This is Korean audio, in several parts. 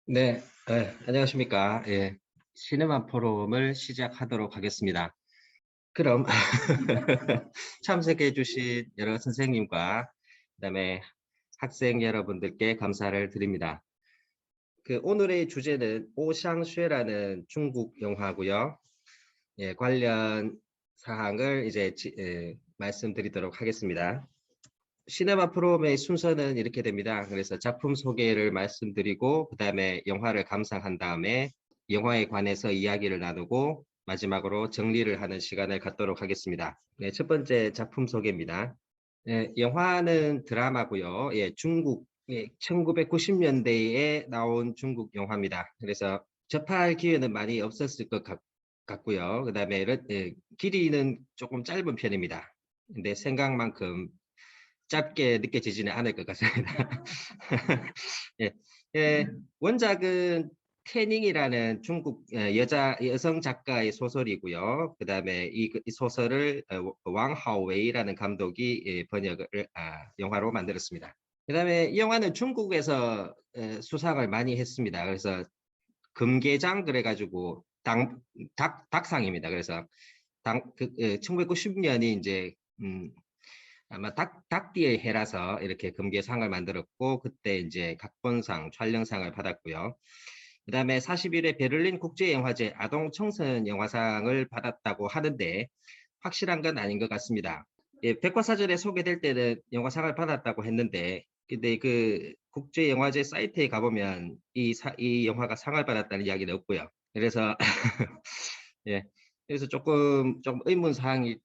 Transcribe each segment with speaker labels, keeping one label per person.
Speaker 1: 네, 안녕하십니까. 예, 시네마 포럼을 시작하도록 하겠습니다. 그럼 참석해 주신 여러 선생님과 그다음에 학생 여러분들께 감사를 드립니다. 오늘의 주제는 오샹쉐라는 중국 영화고요. 예, 관련 사항을 이제 말씀드리도록 하겠습니다. 시네마 프롬의 순서는 이렇게 됩니다. 그래서 작품 소개를 말씀드리고 그다음에 영화를 감상한 다음에 영화에 관해서 이야기를 나누고 마지막으로 정리를 하는 시간을 갖도록 하겠습니다. 네, 첫 번째 작품 소개입니다. 네, 영화는 드라마고요. 예, 중국 1990년대에 나온 중국 영화입니다. 그래서 접할 기회는 많이 없었을 것 같고요. 그다음에 길이는 조금 짧은 편입니다. 근데 생각만큼 짧게 느껴지지는 않을 것 같습니다. 예. 예, 원작은 태닝이라는 중국 여성 작가의 소설이고요. 그다음에 이 소설을 왕하오웨이라는 감독이 번역을 영화로 만들었습니다. 그다음에 이 영화는 중국에서 수상을 많이 했습니다. 그래서 금계장 그래가지고 닭상입니다. 그래서 1990년이 이제 아마 닭띠의 해라서 이렇게 금계상을 만들었고 그때 이제 각본상, 촬영상을 받았고요. 그다음에 41회 베를린 국제영화제 아동 청소년 영화상을 받았다고 하는데 확실한 건 아닌 것 같습니다. 예, 백과사전에 소개될 때는 영화상을 받았다고 했는데 근데 그 국제영화제 사이트에 가보면 이 영화가 상을 받았다는 이야기는 없고요. 그래서 예, 그래서 좀 의문점이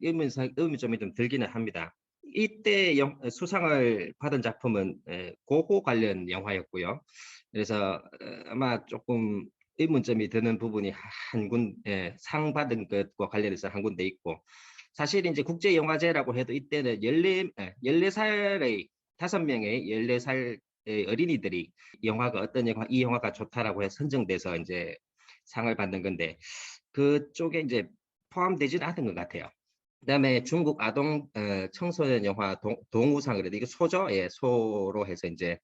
Speaker 1: 좀 들기는 합니다. 이때 수상을 받은 작품은 고호 관련 영화였고요. 그래서 아마 조금 의문점이 드는 부분이 상 받은 것과 관련해서 한 군데 있고 사실 이제 국제영화제라고 해도 이때는 14살의 5명의 14살 어린이들이 이 영화가 좋다라고 해서 선정돼서 이제 상을 받는 건데 그쪽에 이제 포함되지는 않은 것 같아요. 그다음에 중국 아동 청소년 영화 동우상 그래도 이거 소죠? 예, 소로 해서 이제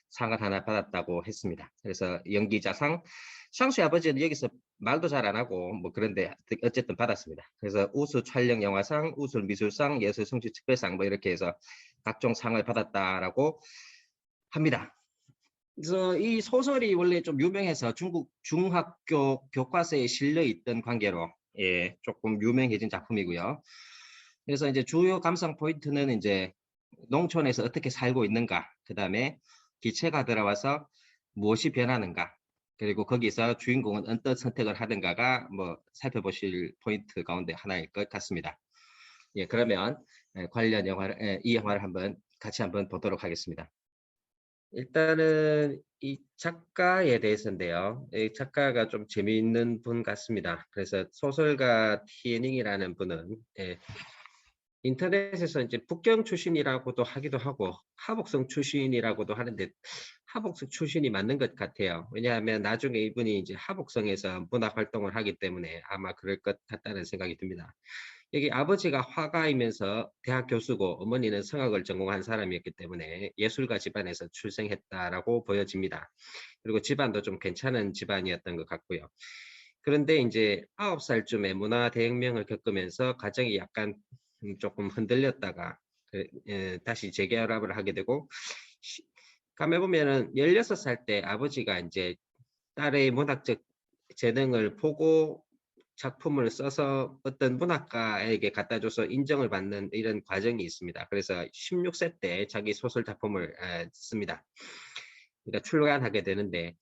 Speaker 1: 상을 하나 받았다고 했습니다. 그래서 연기자상 샹수의 아버지는 여기서 말도 잘 안 하고 뭐 그런데 어쨌든 받았습니다. 그래서 우수 촬영 영화상, 우수 미술상, 예술 성취 특별상 뭐 이렇게 해서 각종 상을 받았다라고 합니다. 그래서 이 소설이 원래 좀 유명해서 중국 중학교 교과서에 실려 있던 관계로 예, 조금 유명해진 작품이고요. 그래서 이제 주요 감상 포인트는 이제 농촌에서 어떻게 살고 있는가, 그 다음에 기체가 들어와서 무엇이 변하는가, 그리고 거기서 주인공은 어떤 선택을 하는가가 뭐 살펴보실 포인트 가운데 하나일 것 같습니다. 예, 그러면 이 영화를 같이 한번 보도록 하겠습니다. 일단은 이 작가에 대해서인데요. 이 작가가 좀 재미있는 분 같습니다. 그래서 소설가 티에닝이라는 분은 인터넷에서 이제 북경 출신이라고도 하기도 하고 하복성 출신이라고도 하는데 하복성 출신이 맞는 것 같아요. 왜냐하면 나중에 이분이 이제 하복성에서 문학 활동을 하기 때문에 아마 그럴 것 같다는 생각이 듭니다. 여기 아버지가 화가이면서 대학 교수고 어머니는 성악을 전공한 사람이었기 때문에 예술가 집안에서 출생했다라고 보여집니다. 그리고 집안도 좀 괜찮은 집안이었던 것 같고요. 그런데 이제 9살쯤에 문화대혁명을 겪으면서 가정이 약간 조금 흔들렸다가 다시 재결합을 하게 되고 가만 보면은 16살 때 아버지가 이제 딸의 문학적 재능을 보고 작품을 써서 어떤 문학가에게 갖다 줘서 인정을 받는 이런 과정이 있습니다. 그래서 16세 때 자기 소설 작품을 씁니다. 그러니까 출간하게 되는데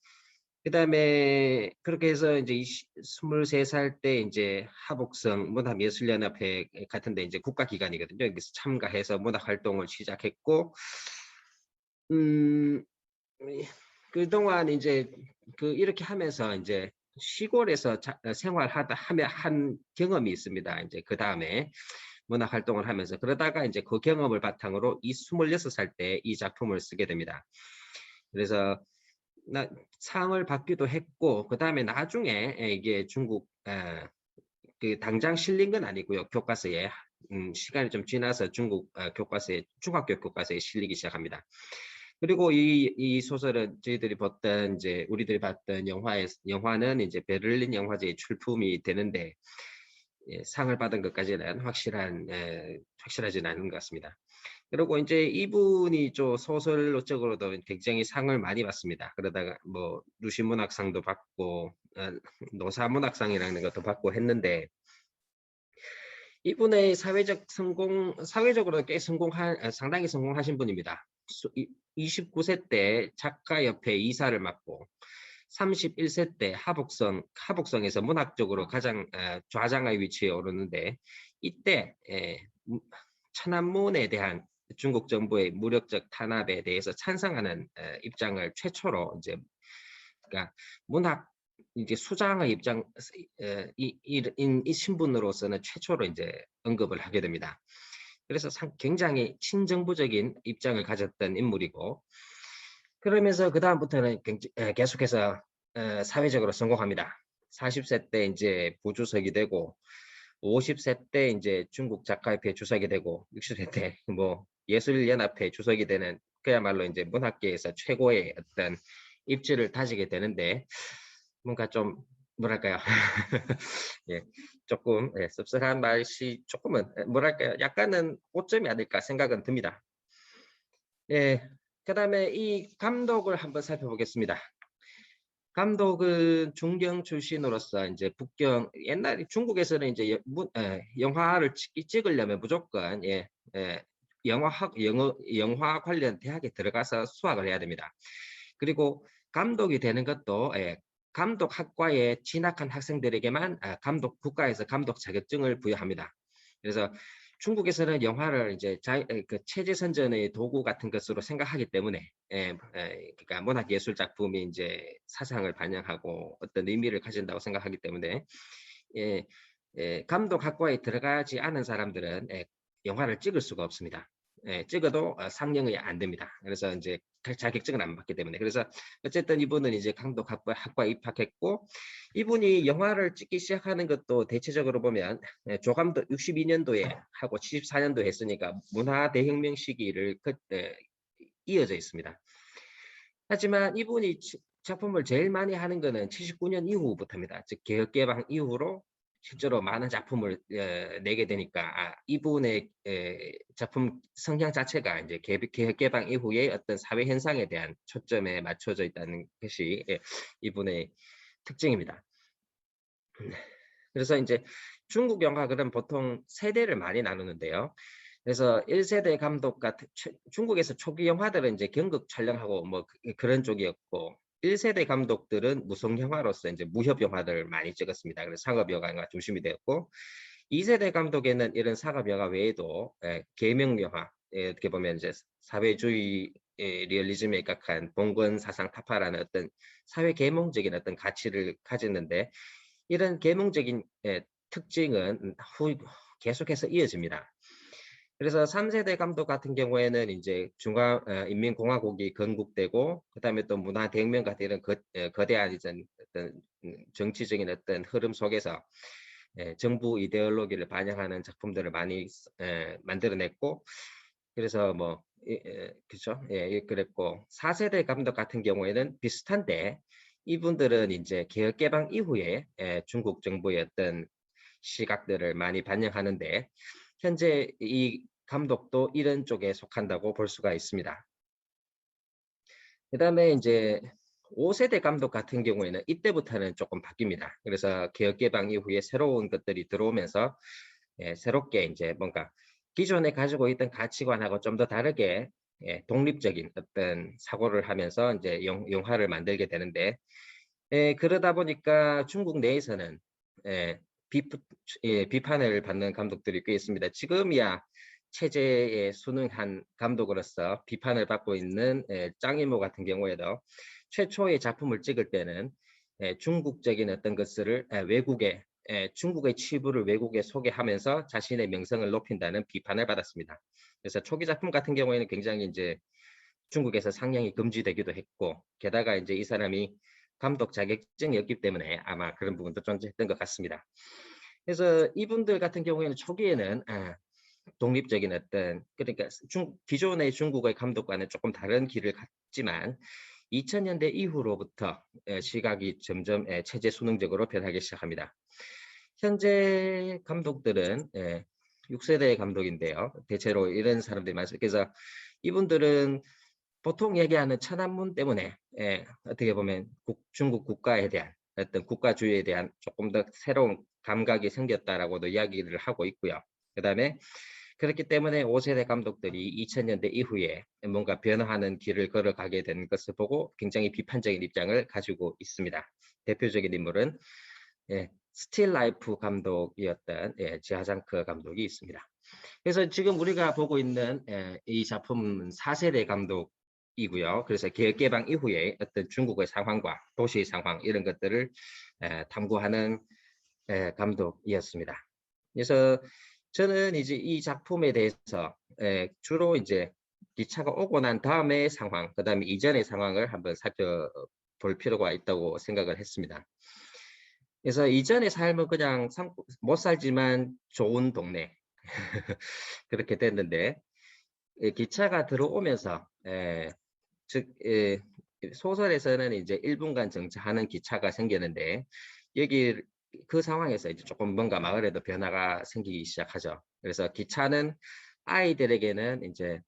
Speaker 1: 그다음에 그렇게 해서 이제 23살 때 이제 하복성 문화예술연합회 같은데 이제 국가기관이거든요. 여기서 참가해서 문학 활동을 시작했고 음 그동안 이제 이렇게 하면서 이제 시골에서 생활하다 하며 한 경험이 있습니다. 이제 그다음에 문학 활동을 하면서 그러다가 이제 그 경험을 바탕으로 26살 때 이 작품을 쓰게 됩니다. 그래서 상을 받기도 했고 그다음에 나중에 이게 중국 당장 실린 건 아니고요. 교과서에 시간이 좀 지나서 중국 교과서에 중학교 교과서에 실리기 시작합니다. 그리고 이 소설은 저희들이 봤던 이제 우리들이 봤던 영화는 이제 베를린 영화제에 출품이 되는데 예, 상을 받은 것까지는 확실하지는 않은 것 같습니다. 그리고 이제 이분이 좀 소설적으로도 굉장히 상을 많이 받습니다. 그러다가 뭐 루시문학상도 받고 노사문학상이라는 것도 받고 했는데 이분의 사회적으로 꽤 상당히 성공하신 분입니다. 29세 때 작가협회 이사를 맡고 31세 때 하북성에서 문학적으로 가장 좌장의 위치에 오르는데 이때 천안문에 대한 중국 정부의 무력적 탄압에 대해서 찬성하는 입장을 최초로 이제 그러니까 문학 이제 수장의 이 신분으로서는 최초로 이제 언급을 하게 됩니다. 그래서 굉장히 친정부적인 입장을 가졌던 인물이고 그러면서 그 다음부터는 계속해서 사회적으로 성공합니다. 40세 때 이제 부주석이 되고 50세 때 이제 중국 작가협회 주석이 되고 60세 때 뭐 예술연합회 주석이 되는 그야말로 이제 문학계에서 최고의 어떤 입지를 다지게 되는데 뭔가 좀 뭐랄까요 예, 조금 씁쓸한 말이 조금은 뭐랄까요 약간은 오점이 아닐까 생각은 듭니다. 예, 그다음에 이 감독을 한번 살펴보겠습니다. 감독은 중경 출신으로서 이제 북경 옛날 중국에서는 이제 영화를 찍으려면 무조건 영화 관련 대학에 들어가서 수학을 해야 됩니다. 그리고 감독이 되는 것도 감독 학과에 진학한 학생들에게만 국가에서 감독 자격증을 부여합니다. 그래서 중국에서는 영화를 이제 그 체제 선전의 도구 같은 것으로 생각하기 때문에 그러니까 문학 예술 작품이 이제 사상을 반영하고 어떤 의미를 가진다고 생각하기 때문에 감독 학과에 들어가지 않은 사람들은 영화를 찍을 수가 없습니다. 찍어도 상영이 안 됩니다. 그래서 이제 자격증을 안 받기 때문에 그래서 어쨌든 이분은 이제 감독 학과 입학했고 이분이 영화를 찍기 시작하는 것도 대체적으로 보면 조감독 62년도에 하고 74년도에 했으니까 문화 대혁명 시기를 이어져 있습니다. 하지만 이분이 작품을 제일 많이 하는 것은 79년 이후부터입니다. 즉 개혁개방 이후로 실제로 많은 작품을 내게 되니까 이분의 작품 성향 자체가 이제 개혁개방 이후의 어떤 사회 현상에 대한 초점에 맞춰져 있다는 것이 이분의 특징입니다. 그래서 이제 중국 영화들은 보통 세대를 많이 나누는데요. 그래서 1세대 감독 같은 중국에서 초기 영화들은 이제 경극 촬영하고 뭐 그런 쪽이었고 1세대 감독들은 무성 영화로서 이제 무협 영화들을 많이 찍었습니다. 그래서 상업 영화가 중심이 되었고 2세대 감독에는 이런 상업 영화 외에도 계명 영화 어떻게 보면 이제 사회주의 리얼리즘에 입각한 봉건 사상 타파라는 어떤 사회 계몽적인 어떤 가치를 가졌는데 이런 계몽적인 특징은 계속해서 이어집니다. 그래서 3세대 감독 같은 경우에는 이제 인민공화국이 건국되고 그다음에 또 문화대혁명 같은 이런 거대한 어떤 정치적인 어떤 흐름 속에서 정부 이데올로기를 반영하는 작품들을 많이 만들어냈고 그래서 뭐 그렇죠. 예, 그랬고 4세대 감독 같은 경우에는 비슷한데 이분들은 이제 개혁개방 이후에 중국 정부의 어떤 시각들을 많이 반영하는데 현재 이 감독도 이런 쪽에 속한다고 볼 수가 있습니다. 그다음에 이제 5세대 감독 같은 경우에는 이때부터는 조금 바뀝니다. 그래서 개혁개방 이후에 새로운 것들이 들어오면서 새롭게 이제 뭔가 기존에 가지고 있던 가치관하고 좀 더 다르게 독립적인 어떤 사고를 하면서 이제 영화를 만들게 되는데 그러다 보니까 중국 내에서는 비판을 받는 감독들이 꽤 있습니다. 지금이야 체제에 순응한 감독으로서 비판을 받고 있는 짱 이모 같은 경우에도 최초의 작품을 찍을 때는 중국적인 어떤 것을 중국의 치부를 외국에 소개하면서 자신의 명성을 높인다는 비판을 받았습니다. 그래서 초기 작품 같은 경우에는 굉장히 이제 중국에서 상영이 금지되기도 했고 게다가 이제 이 사람이 감독 자격증이었기 때문에 아마 그런 부분도 존재했던 것 같습니다. 그래서 이분들 같은 경우에는 초기에는 독립적인 어떤 그러니까 기존의 중국의 감독과는 조금 다른 길을 갔지만 2000년대 이후로부터 시각이 점점 체제 수능적으로 변하기 시작합니다. 현재 감독들은 6세대 감독인데요. 대체로 이런 사람들이 많습니다. 그래서 이분들은 보통 얘기하는 천안문 때문에 어떻게 보면 중국 국가에 대한 어떤 국가주의에 대한 조금 더 새로운 감각이 생겼다라고도 이야기를 하고 있고요. 그다음에 그렇기 때문에 5세대 감독들이 2000년대 이후에 뭔가 변화하는 길을 걸어가게 된 것을 보고 굉장히 비판적인 입장을 가지고 있습니다. 대표적인 인물은 스틸 라이프 감독이었던 지하장크 감독이 있습니다. 그래서 지금 우리가 보고 있는 이 작품은 4세대 감독이고요. 그래서 개혁개방 이후에 어떤 중국의 상황과 도시의 상황 이런 것들을 탐구하는 감독이었습니다. 그래서 저는 이제 이 작품에 대해서 주로 이제 기차가 오고 난 다음의 상황, 그다음에 이전의 상황을 한번 살펴볼 필요가 있다고 생각을 했습니다. 그래서 이전의 삶은 그냥 못 살지만 좋은 동네 그렇게 됐는데 기차가 들어오면서 즉 소설에서는 이제 1분간 정차하는 기차가 생기는데 여기 그 상황에서 이제 조금 뭔가 마을에도 변화가 생기기 시작하죠. 그래서 기차는 아이들에게는 이제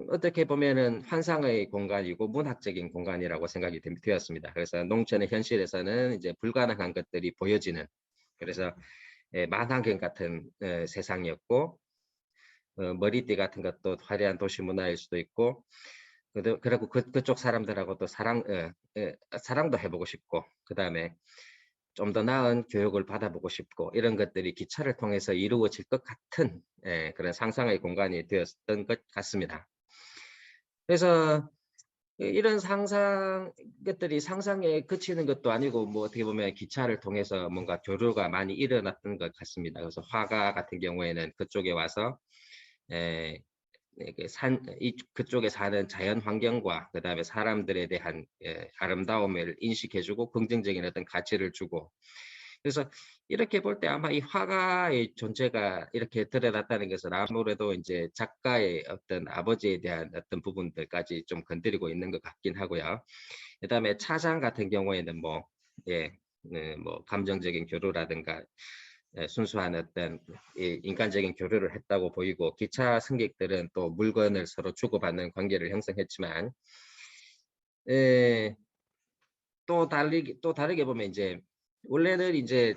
Speaker 1: 어떻게 보면은 환상의 공간이고 문학적인 공간이라고 생각이 되었습니다. 그래서 농촌의 현실에서는 이제 불가능한 것들이 보여지는 그래서 만화경 같은 세상이었고 머리띠 같은 것도 화려한 도시 문화일 수도 있고 그리고 그쪽 사람들하고도 사랑도 해보고 싶고 그다음에 좀 더 나은 교육을 받아보고 싶고 이런 것들이 기차를 통해서 이루어질 것 같은 그런 상상의 공간이 되었던 것 같습니다. 그래서 이런 것들이 상상에 그치는 것도 아니고 뭐 어떻게 보면 기차를 통해서 뭔가 교류가 많이 일어났던 것 같습니다. 그래서 화가 같은 경우에는 그쪽에 와서 그쪽에 사는 자연 환경과 그다음에 사람들에 대한 아름다움을 인식해주고 긍정적인 어떤 가치를 주고 그래서 이렇게 볼 때 아마 이 화가의 존재가 이렇게 드러났다는 것은 아무래도 이제 작가의 어떤 아버지에 대한 어떤 부분들까지 좀 건드리고 있는 것 같긴 하고요. 그다음에 차장 같은 경우에는 뭐 감정적인 교류라든가 순수한 어떤 인간적인 교류를 했다고 보이고 기차 승객들은 또 물건을 서로 주고받는 관계를 형성했지만 또 다르게 보면 이제 원래는 이제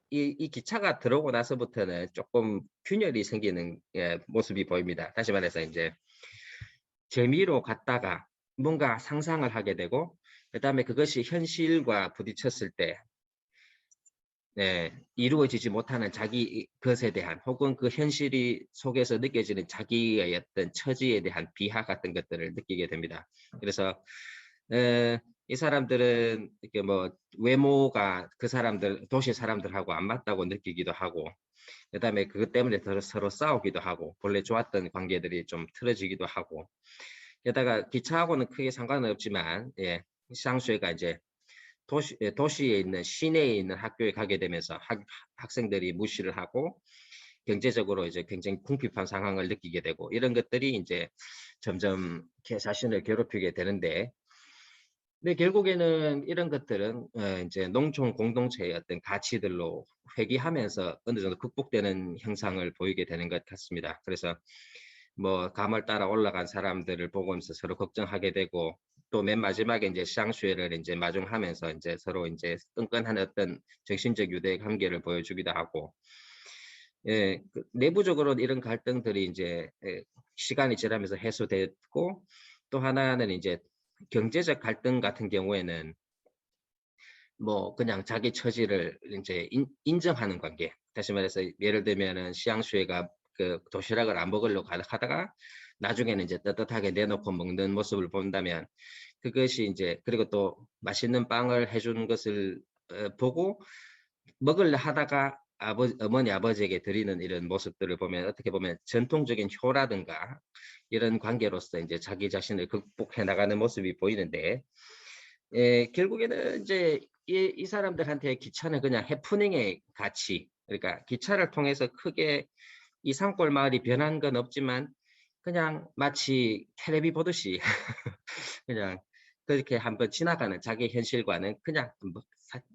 Speaker 1: 이 기차가 들어오고 나서부터는 조금 균열이 생기는 모습이 보입니다. 다시 말해서 이제 재미로 갔다가 뭔가 상상을 하게 되고 그다음에 그것이 현실과 부딪혔을 때 이루어지지 못하는 자기 것에 대한 혹은 그 현실이 속에서 느껴지는 자기의 어떤 처지에 대한 비하 같은 것들을 느끼게 됩니다. 그래서 이 사람들은 이렇게 뭐 외모가 그 사람들 도시 사람들하고 안 맞다고 느끼기도 하고 그다음에 그것 때문에 서로 싸우기도 하고 본래 좋았던 관계들이 좀 틀어지기도 하고 게다가 기차하고는 크게 상관은 없지만 샹쉐가 이제 도시에 있는 시내에 있는 학교에 가게 되면서 학생들이 무시를 하고 경제적으로 이제 굉장히 궁핍한 상황을 느끼게 되고 이런 것들이 이제 점점 자신을 괴롭히게 되는데 근데 결국에는 이런 것들은 이제 농촌 공동체의 어떤 가치들로 회귀하면서 어느 정도 극복되는 형상을 보이게 되는 것 같습니다. 그래서 뭐 감을 따라 올라간 사람들을 보면서 서로 걱정하게 되고 또 맨 마지막에 이제 샹슈에를 이제 마중하면서 이제 서로 이제 끈끈한 어떤 정신적 유대 관계를 보여주기도 하고 내부적으로 이런 갈등들이 이제 시간이 지나면서 해소됐고 또 하나는 이제 경제적 갈등 같은 경우에는 뭐 그냥 자기 처지를 이제 인정하는 관계. 다시 말해서 예를 들면은 시앙슈에가 그 도시락을 안 먹으려고 하다가 나중에는 이제 떳떳하게 내놓고 먹는 모습을 본다면 그것이 이제 그리고 또 맛있는 빵을 해주는 것을 보고 먹으려 하다가 어머니 아버지에게 드리는 이런 모습들을 보면 어떻게 보면 전통적인 효라든가 이런 관계로서 이제 자기 자신을 극복해 나가는 모습이 보이는데 결국에는 이제 이 사람들한테 기차는 그냥 해프닝의 가치 그러니까 기차를 통해서 크게 이 산골 마을이 변한 건 없지만 그냥 마치 텔레비 보듯이 그냥 그렇게 한번 지나가는 자기 현실과는 그냥 뭐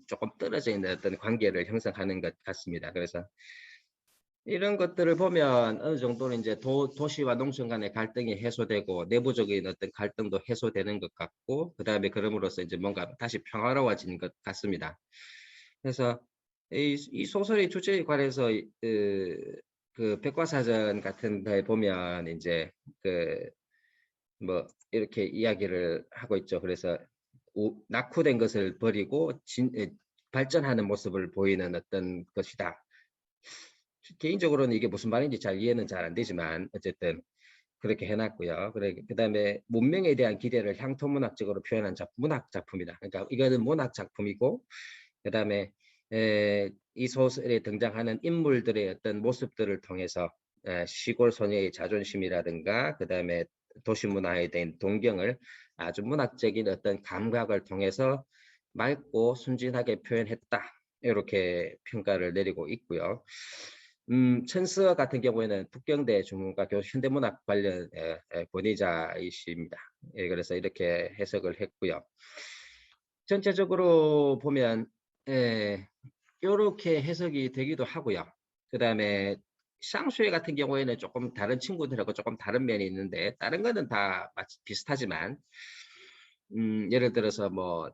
Speaker 1: 조금 떨어져 있는 어떤 관계를 형성하는 것 같습니다. 그래서 이런 것들을 보면 어느 정도는 이제 도시와 농촌 간의 갈등이 해소되고 내부적인 어떤 갈등도 해소되는 것 같고, 그다음에 그럼으로써 이제 뭔가 다시 평화로워지는 것 같습니다. 그래서 이 소설의 주제에 관해서 그 백과사전 같은 데 보면 이제 그 뭐 이렇게 이야기를 하고 있죠. 그래서 낙후된 것을 버리고 발전하는 모습을 보이는 어떤 것이다. 개인적으로는 이게 무슨 말인지 잘 이해는 잘 안 되지만 어쨌든 그렇게 해놨고요. 그다음에 문명에 대한 기대를 향토문학적으로 표현한 문학 작품이다. 그러니까 이거는 문학 작품이고, 그다음에 이 소설에 등장하는 인물들의 어떤 모습들을 통해서 시골 소녀의 자존심이라든가 그다음에 도시 문화에 대한 동경을 아주 문학적인 어떤 감각을 통해서 맑고 순진하게 표현했다. 이렇게 평가를 내리고 있고요. 천서 같은 경우에는 북경대 중문과 교수 현대문학 관련 권위자이십니다. 예, 그래서 이렇게 해석을 했고요. 전체적으로 보면 이렇게 해석이 되기도 하고요. 그다음에 샹수에 같은 경우에는 조금 다른 친구들하고 조금 다른 면이 있는데, 다른 거는 다 비슷하지만 예를 들어서 뭐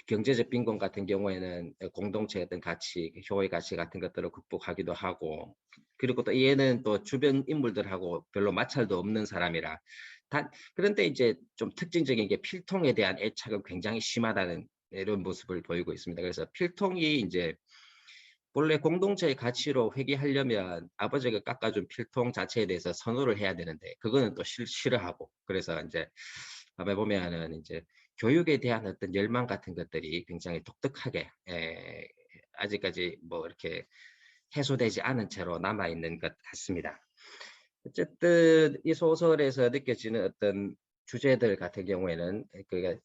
Speaker 1: 경제적 빈곤 같은 경우에는 공동체의 어떤 가치, 효의 가치 같은 것들을 극복하기도 하고, 그리고 또 얘는 또 주변 인물들하고 별로 마찰도 없는 사람이라. 그런데 이제 좀 특징적인 게 필통에 대한 애착은 굉장히 심하다는 이런 모습을 보이고 있습니다. 그래서 필통이 이제 본래 공동체의 가치로 회귀하려면 아버지가 깎아준 필통 자체에 대해서 선호를 해야 되는데 그거는 또 싫어하고, 그래서 이제 밤에 보면은 이제 교육에 대한 어떤 열망 같은 것들이 굉장히 독특하게 아직까지 뭐 이렇게 해소되지 않은 채로 남아 있는 것 같습니다. 어쨌든 이 소설에서 느껴지는 어떤 주제들 같은 경우에는 그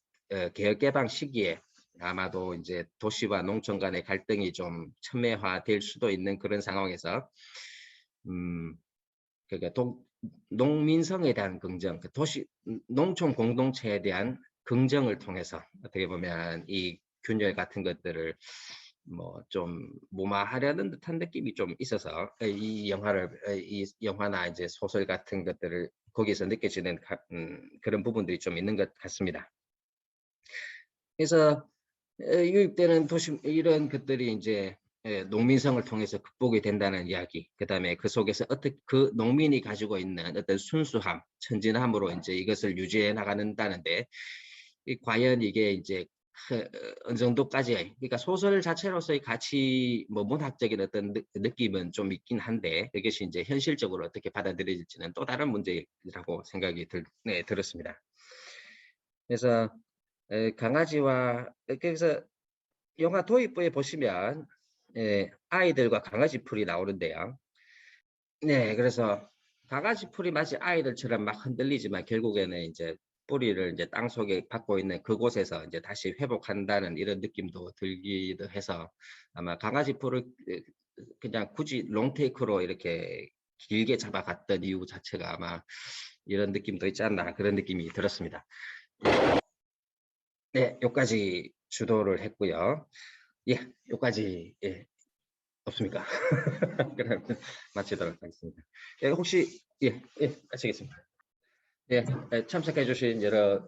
Speaker 1: 개혁개방 시기에 아마도 이제 도시와 농촌 간의 갈등이 좀 첨예화될 수도 있는 그런 상황에서 그러니까 농민성에 대한 긍정, 도시 농촌 공동체에 대한 긍정을 통해서 어떻게 보면 이 균열 같은 것들을 뭐 좀 무마하려는 듯한 느낌이 좀 있어서 이 영화나 이제 소설 같은 것들을 거기서 느껴지는 그런 부분들이 좀 있는 것 같습니다. 그래서 유입되는 이런 것들이 이제 농민성을 통해서 극복이 된다는 이야기, 그다음에 그 속에서 어떻게 그 농민이 가지고 있는 어떤 순수함, 천진함으로 이제 이것을 유지해 나가는다는데, 과연 이게 이제 어느 정도까지, 그러니까 소설 자체로서의 가치, 뭐 문학적인 어떤 느낌은 좀 있긴 한데 이것이 이제 현실적으로 어떻게 받아들여질지는 또 다른 문제라고 생각이 들었습니다. 그래서 강아지와, 그래서 영화 도입부에 보시면 아이들과 강아지 풀이 나오는데요. 네, 그래서 강아지 풀이 마치 아이들처럼 막 흔들리지만 결국에는 이제 뿌리를 이제 땅 속에 받고 있는 그곳에서 이제 다시 회복한다는 이런 느낌도 들기도 해서 아마 강아지 풀을 그냥 굳이 롱테이크로 이렇게 길게 잡아갔던 이유 자체가 아마 이런 느낌도 있지 않나, 그런 느낌이 들었습니다. 네, 여기까지 주도를 했고요. 예, 여기까지. 예, 없습니까? 그럼 마치도록 하겠습니다. 예, 혹시 마치겠습니다. 예, 참석해 주신 여러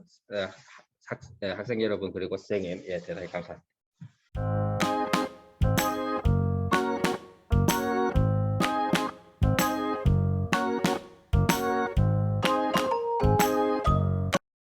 Speaker 1: 학생 여러분 그리고 선생님, 대단히 감사합니다.